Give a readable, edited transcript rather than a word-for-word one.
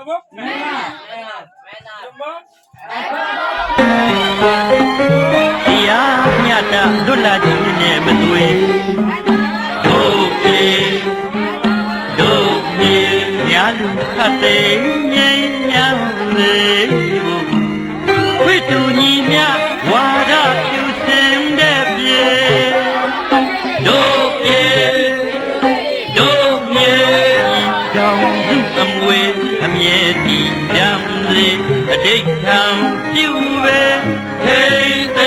တရားမြတ်တာလွတ်လာခြင်းနဲ့မသွေတို့ပြေညာလူခတ်သိငြိမ်းချမ်းလေဝိတုညီမြဝါဒပြုစင်တဲ့ပြေတို့ပြေတောင်စုအမွေအမြဲတည်ကြလေအတိတ်ခံပြုပဲဟေး